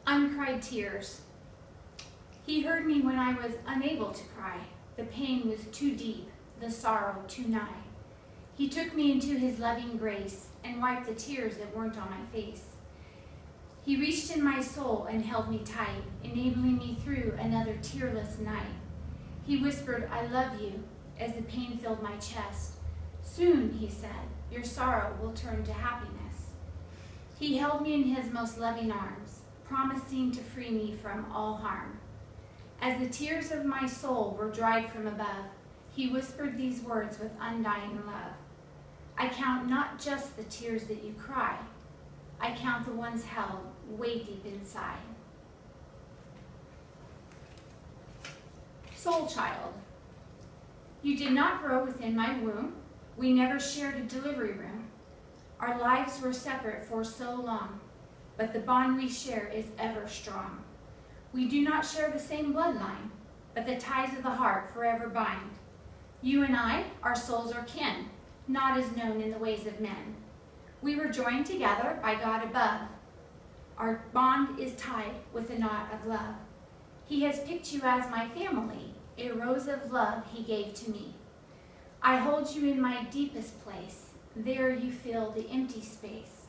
Uncried tears. He heard me when I was unable to cry. The pain was too deep, the sorrow too nigh. He took me into his loving grace and wiped the tears that weren't on my face. He reached in my soul and held me tight, enabling me through another tearless night. He whispered, "I love you," as the pain filled my chest. "Soon," he said, "your sorrow will turn to happiness." He held me in his most loving arms, promising to free me from all harm. As the tears of my soul were dried from above, he whispered these words with undying love. "I count not just the tears that you cry, I count the ones held way deep inside." Soul child. You did not grow within my womb. We never shared a delivery room. Our lives were separate for so long, but the bond we share is ever strong. We do not share the same bloodline, but the ties of the heart forever bind. You and I, our souls are kin, not as known in the ways of men. We were joined together by God above. Our bond is tied with a knot of love. He has picked you as my family, a rose of love he gave to me. I hold you in my deepest place. There you fill the empty space.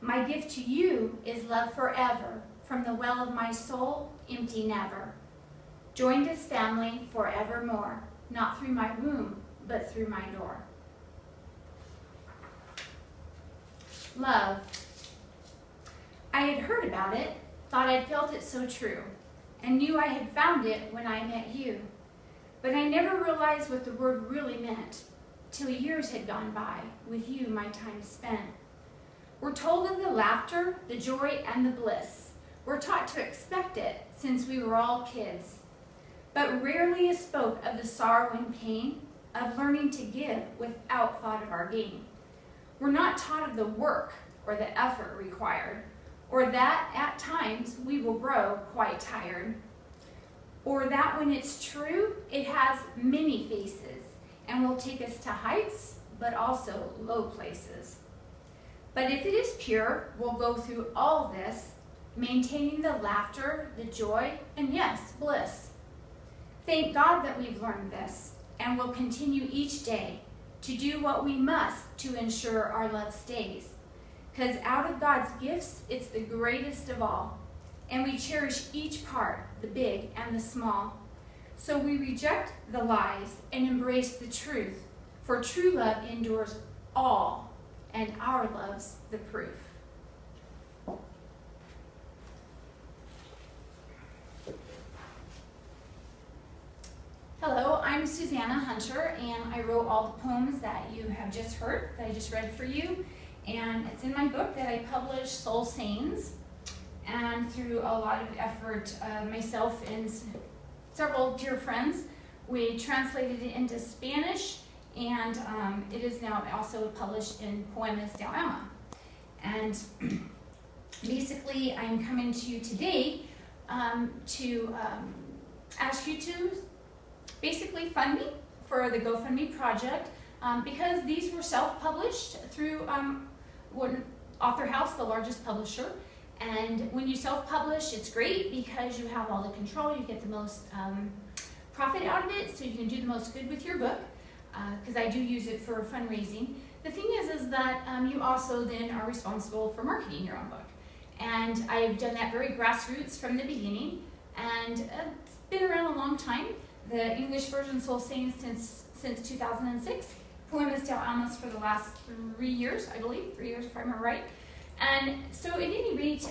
My gift to you is love forever, from the well of my soul, empty never. Joined as family forevermore, not through my womb, but through my door. Love. I had heard about it, thought I'd felt it so true, and knew I had found it when I met you. But I never realized what the word really meant, till years had gone by, with you my time spent. We're told of the laughter, the joy, and the bliss. We're taught to expect it, since we were all kids. But rarely is spoke of the sorrow and pain, of learning to give without thought of our gain. We're not taught of the work or the effort required, or that at times we will grow quite tired, or that when it's true, it has many faces and will take us to heights, but also low places. But if it is pure, we'll go through all this, maintaining the laughter, the joy, and yes, bliss. Thank God that we've learned this, and will continue each day to do what we must to ensure our love stays. Because out of God's gifts, it's the greatest of all, and we cherish each part, the big and the small. So we reject the lies and embrace the truth, for true love endures all, and our love's the proof. Hello, I'm Susanna Hunter, and I wrote all the poems that you have just heard, that I just read for you. And it's in my book that I published, Soul Sayings. And through a lot of effort, myself and several dear friends, we translated it into Spanish, and it is now also published in Poemas del Alma. And basically, I'm coming to you today to ask you to basically fund me for the GoFundMe project, because these were self-published through Author House, the largest publisher. And when you self-publish, it's great because you have all the control, you get the most profit out of it, so you can do the most good with your book, because I do use it for fundraising. The thing is that you also then are responsible for marketing your own book. And I've done that very grassroots from the beginning, and it's been around a long time. The English version Soul Sayings since 2006, Poemas del Alma for the last 3 years, I believe, 3 years if I remember right. And so at any rate,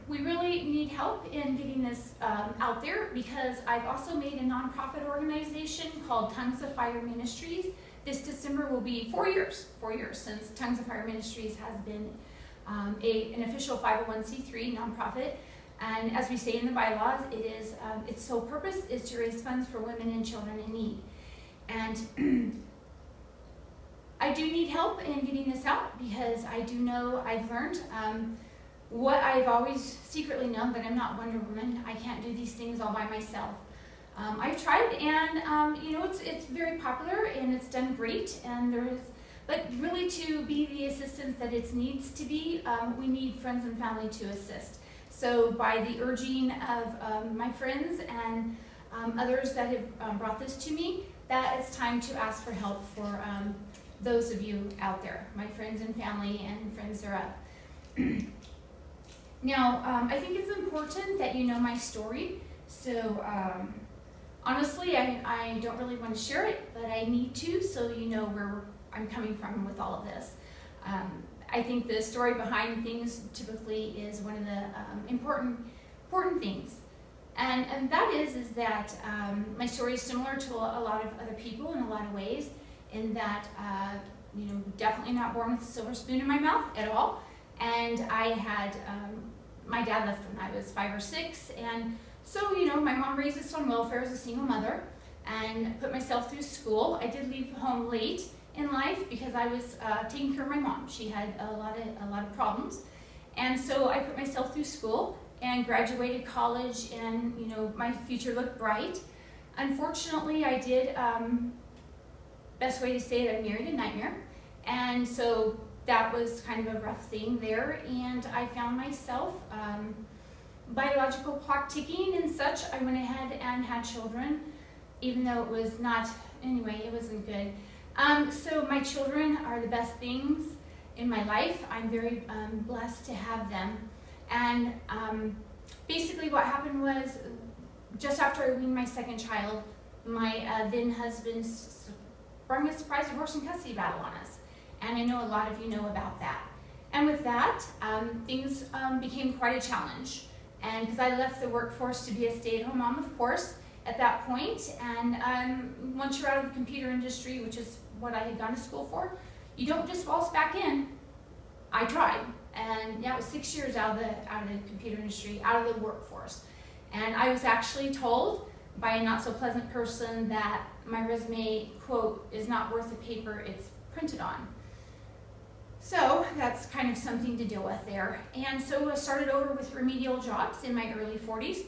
we really need help in getting this out there, because I've also made a nonprofit organization called Tongues of Fire Ministries. This December will be 4 years since Tongues of Fire Ministries has been an official 501c3 nonprofit. And as we say in the bylaws, its sole purpose is to raise funds for women and children in need. And I do need help in getting this out, because I do know I've learned what I've always secretly known, that I'm not Wonder Woman. I can't do these things all by myself. I've tried, and you know, it's very popular and it's done great. And but but really to be the assistance that it needs to be, we need friends and family to assist. So by the urging of my friends and others that have brought this to me, that it's time to ask for help for those of you out there, my friends and family and friends thereof. Now, I think it's important that you know my story. So honestly, I don't really want to share it, but I need to, so you know where I'm coming from with all of this. I think the story behind things typically is one of the important things. And that is that my story is similar to a lot of other people in a lot of ways, in that, definitely not born with a silver spoon in my mouth at all. And I had, my dad left when I was 5 or 6, and so, my mom raised us on welfare as a single mother and put myself through school. I did leave home late in life because I was taking care of my mom. She had a lot of problems. And so I put myself through school and graduated college, and my future looked bright. Unfortunately, I did, best way to say it, I married a nightmare. And so that was kind of a rough thing there, and I found myself biological clock ticking and such. I went ahead and had children, even though it was not, anyway, it wasn't good. So my children are the best things in my life. I'm very blessed to have them. And basically what happened was, just after I weaned my second child, my then husband sprung a surprise divorce and custody battle on us. And I know a lot of you know about that. And with that, things became quite a challenge. And because I left the workforce to be a stay-at-home mom, of course, at that point. And once you're out of the computer industry, which is what I had gone to school for, you don't just waltz back in. I tried. And yeah, it was 6 years out of the computer industry, out of the workforce. And I was actually told by a not so pleasant person that my resume, quote, is not worth the paper it's printed on. So that's kind of something to deal with there. And so I started over with remedial jobs in my early 40s.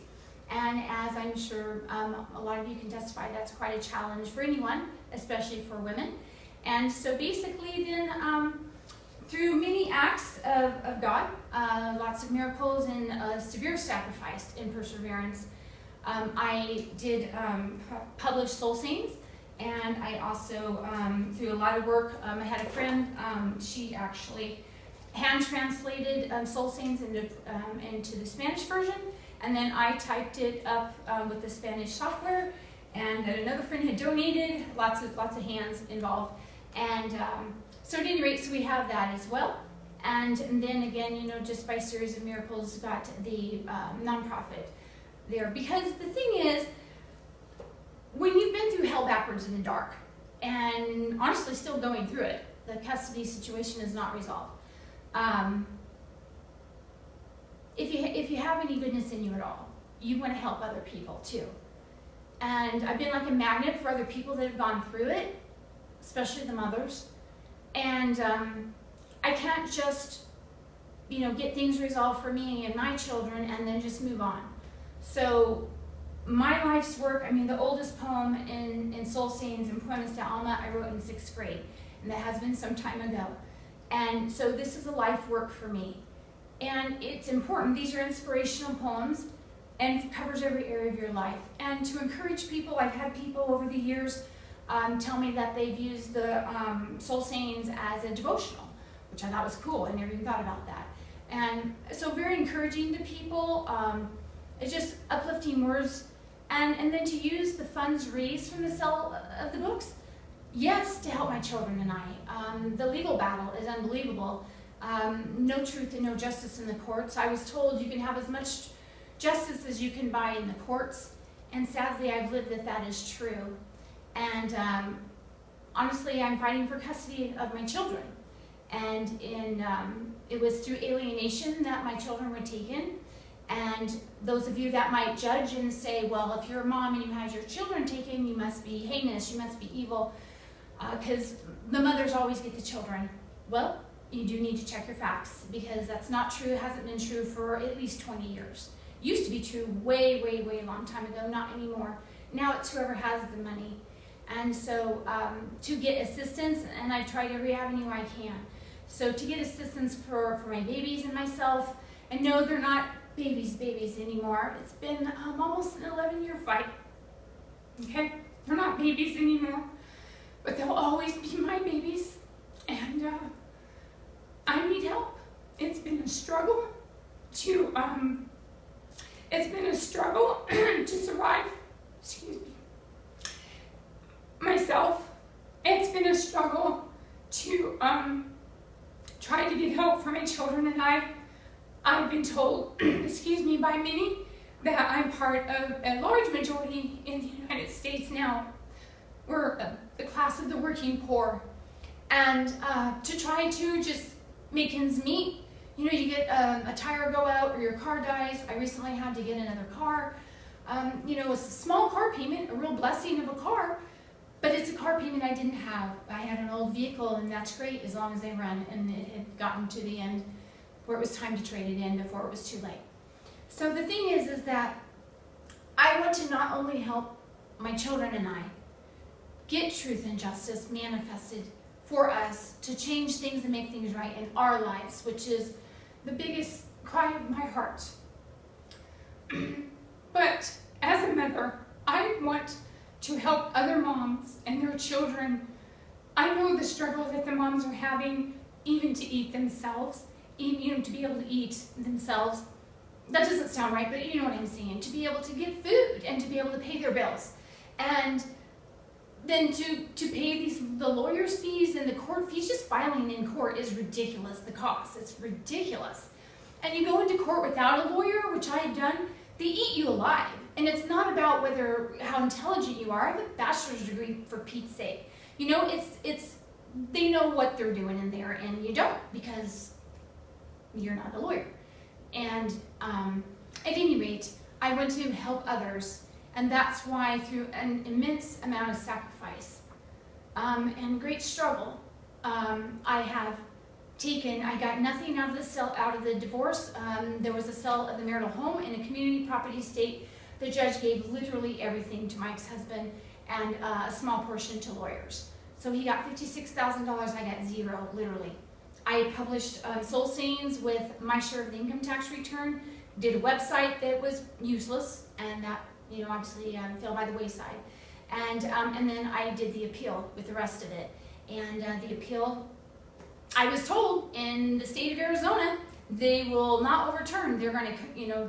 And as I'm sure a lot of you can testify, that's quite a challenge for anyone, especially for women. And so basically then, through many acts of God, lots of miracles and severe sacrifice and perseverance, I did publish Soul Saints. And I also, through a lot of work, I had a friend, she actually hand translated Soul Saints into the Spanish version, and then I typed it up with the Spanish software, and then another friend had donated, lots of hands involved. And so at any rate, so we have that as well. And then again, just by a series of miracles, got the nonprofit there. Because the thing is, when you've been through hell backwards in the dark, and honestly still going through it, the custody situation is not resolved. If you have any goodness in you at all, you want to help other people too. And I've been like a magnet for other people that have gone through it, especially the mothers. And I can't just, get things resolved for me and my children and then just move on. So my life's work, the oldest poem in Soul Saints and Poemas de Alma I wrote in 6th grade, and that has been some time ago. And so this is a life work for me. And it's important. These are inspirational poems and covers every area of your life. And to encourage people, I've had people over the years tell me that they've used the Soul Saints as a devotional, which I thought was cool. I never even thought about that. And so very encouraging to people. It's just uplifting words. And then to use the funds raised from the sale of the books, yes, to help my children and I. The legal battle is unbelievable. No truth and no justice in the courts. I was told you can have as much justice as you can buy in the courts, and sadly I've lived that is true. And honestly, I'm fighting for custody of my children. And it was through alienation that my children were taken. And those of you that might judge and say, well, if you're a mom and you have your children taken, you must be heinous, you must be evil, because the mothers always get the children. Well, you do need to check your facts, because that's not true. It hasn't been true for at least 20 years. Used to be true way, way, way a long time ago, not anymore. Now it's whoever has the money. And so to get assistance, and I tried every avenue I can. So to get assistance for my babies and myself, and no, they're not babies anymore. It's been almost an 11-year fight. Okay? They're not babies anymore, but they'll always be my babies. And I need help. It's been a struggle to to survive. Excuse me. Myself. It's been a struggle to try to get help for my children and I. I've been told, excuse me, by many that I'm part of a large majority in the United States now. We're the class of the working poor. And to try to just make ends meet, you know, you get a tire go out or your car dies. I recently had to get another car. You know, it's a small car payment, a real blessing of a car, but it's a car payment I didn't have. I had an old vehicle, and that's great as long as they run, and it had gotten to the end where it was time to trade it in before it was too late. So the thing is that I want to not only help my children and I get truth and justice manifested for us to change things and make things right in our lives, which is the biggest cry of my heart. But as a mother, I want to help other moms and their children. I know the struggle that the moms are having, even to eat themselves, even to be able to eat themselves. That doesn't sound right, but you know what I'm saying. To be able to get food and to be able to pay their bills. And then to pay the lawyer's fees and the court fees. Just filing in court is ridiculous, the cost. It's ridiculous. And you go into court without a lawyer, which I've done, they eat you alive. And it's not about how intelligent you are. I have a bachelor's degree, for Pete's sake. You know, they know what they're doing in there, and you don't, because you're not a lawyer. And at any rate, I want to help others, and that's why through an immense amount of sacrifice and great struggle, I got nothing out of the divorce. There was a sale of the marital home in a community property estate. The judge gave literally everything to my ex-husband and a small portion to lawyers. So he got $56,000, I got zero, literally. I published soul sayings with my share of the income tax return, did a website that was useless, and that, you know, obviously fell by the wayside. And then I did the appeal with the rest of it. And the appeal, I was told in the state of Arizona, they will not overturn. They're going to, you know,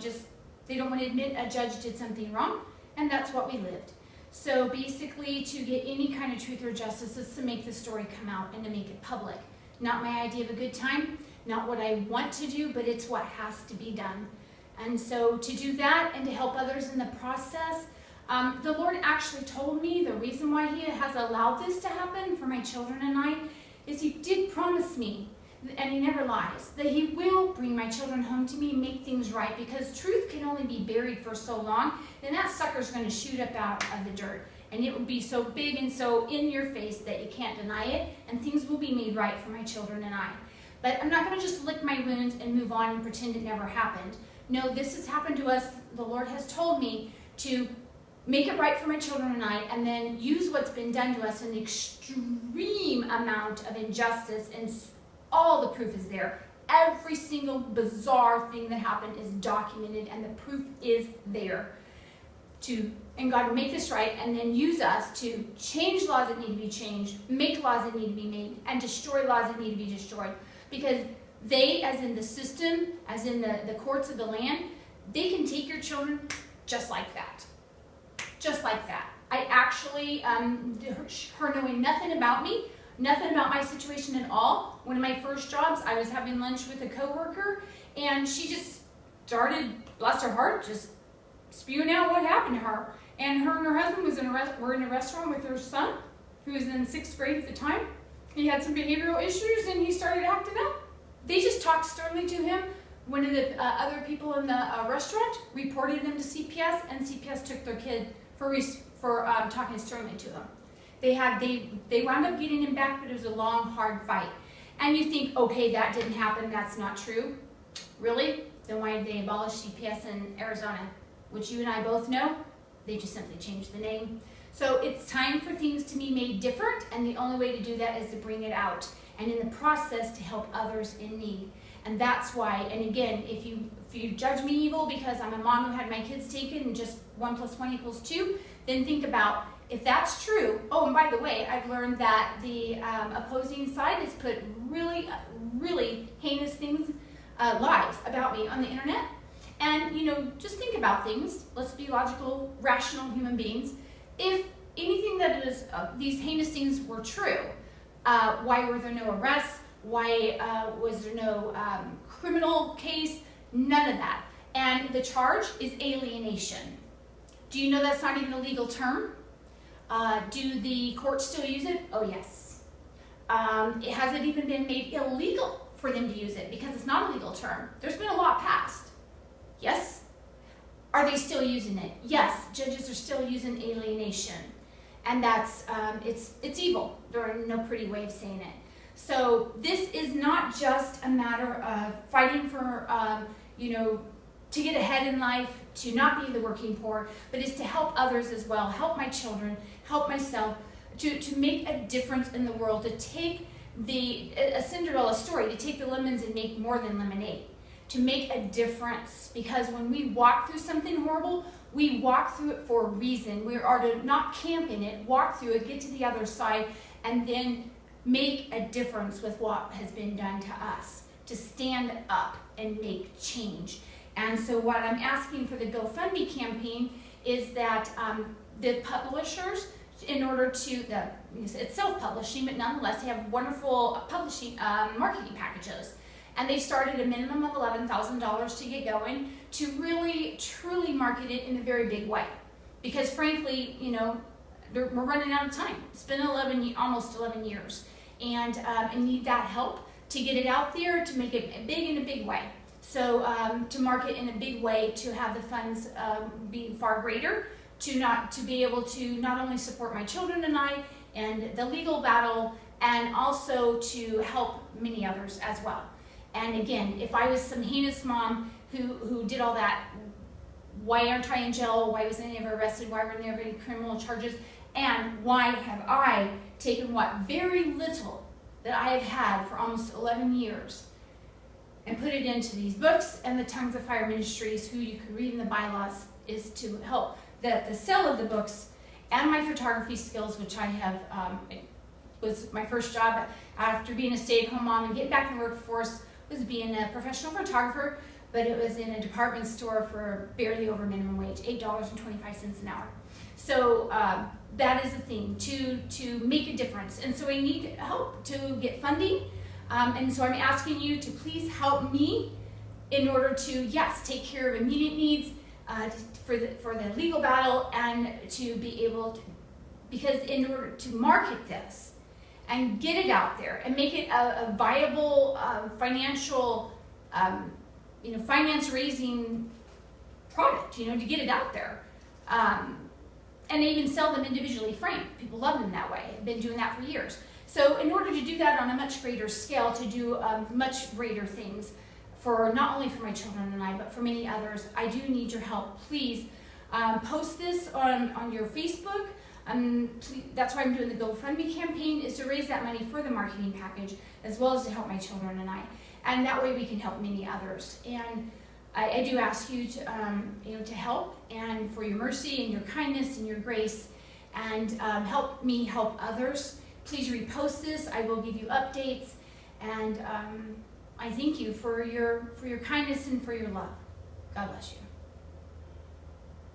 they don't want to admit a judge did something wrong, and that's what we lived. So basically, to get any kind of truth or justice is to make the story come out and to make it public. Not my idea of a good time, not what I want to do, but it's what has to be done. And so to do that and to help others in the process, the Lord actually told me the reason why He has allowed this to happen for my children and I is He did promise me, and He never lies, that He will bring my children home to me and make things right, because truth can only be buried for so long, then that sucker's going to shoot up out of the dirt. And it will be so big and so in your face that you can't deny it, and things will be made right for my children and I. But I'm not going to just lick my wounds and move on and pretend it never happened. No, this has happened to us. The Lord has told me to make it right for my children and I, and then use what's been done to us in the extreme amount of injustice, and all the proof is there. Every single bizarre thing that happened is documented, and the proof is there. And God make this right, and then use us to change laws that need to be changed, make laws that need to be made, and destroy laws that need to be destroyed. Because they, as in the system, as in the courts of the land, they can take your children just like that. Just like that. I actually, her knowing nothing about me, nothing about my situation at all. One of my first jobs, I was having lunch with a coworker, and she just started, bless her heart, just spewing out what happened to her. And her and her husband were in a restaurant with their son, who was in 6th grade at the time. He had some behavioral issues, and he started acting up. They just talked sternly to him. One of the other people in the restaurant reported them to CPS, and CPS took their kid for talking sternly to them. They wound up getting him back, but it was a long, hard fight. And you think, okay, that didn't happen, that's not true. Really? Then why did they abolish CPS in Arizona? Which you and I both know, they just simply changed the name. So it's time for things to be made different, and the only way to do that is to bring it out, and in the process to help others in need. And that's why, and again, if you judge me evil because I'm a mom who had my kids taken and just 1 + 1 = 2, then think about if that's true. Oh, and by the way, I've learned that the opposing side has put really, really heinous things, lies about me on the internet. And, you know, just think about things. Let's be logical, rational human beings. If anything that is, these heinous things were true, why were there no arrests? Why was there no criminal case? None of that. And the charge is alienation. Do you know that's not even a legal term? Do the courts still use it? Oh, yes. It hasn't even been made illegal for them to use it because it's not a legal term. There's been a law passed. Yes? Are they still using it? Yes, judges are still using alienation. And that's, it's evil. There's no pretty way of saying it. So this is not just a matter of fighting for, you know, to get ahead in life, to not be the working poor, but is to help others as well, help my children, help myself, to make a difference in the world, to take a Cinderella story, to take the lemons and make more than lemonade, to make a difference. Because when we walk through something horrible, we walk through it for a reason. We are to not camp in it, walk through it, get to the other side, and then make a difference with what has been done to us, to stand up and make change. And so what I'm asking for the GoFundMe campaign is that the publishers, in order to, it's self-publishing, but nonetheless they have wonderful publishing marketing packages. And they started a minimum of $11,000 to get going, to really, truly market it in a very big way. Because frankly, you know, we're running out of time. It's been almost 11 years. And I need that help to get it out there, to make it big in a big way. So to market in a big way, to have the funds be far greater, to be able to not only support my children and I and the legal battle, and also to help many others as well. And again, if I was some heinous mom who did all that, why aren't I in jail? Why wasn't I ever arrested? Why weren't there any criminal charges? And why have I taken what very little that I have had for almost 11 years and put it into these books and the Tongues of Fire Ministries, who you can read in the bylaws, is to help the sale of the books and my photography skills, which I have, was my first job after being a stay-at-home mom and getting back in the workforce, was being a professional photographer, but it was in a department store for barely over minimum wage, $8.25 an hour. So that is the thing, to make a difference. And so I need help to get funding. And so I'm asking you to please help me in order to, yes, take care of immediate needs for the legal battle, and to be able to, because in order to market this and get it out there and make it a viable financial, you know, finance raising product, you know, to get it out there. And even sell them individually framed. People love them that way. I've been doing that for years. So in order to do that on a much greater scale, to do much greater things for not only for my children and I, but for many others, I do need your help. Please post this on your Facebook. Please, that's why I'm doing the GoFundMe campaign, is to raise that money for the marketing package, as well as to help my children and I. And that way we can help many others. And I do ask you to, you know, to help, and for your mercy and your kindness and your grace, and help me help others. Please repost this. I will give you updates, and I thank you for your kindness and for your love. God bless you.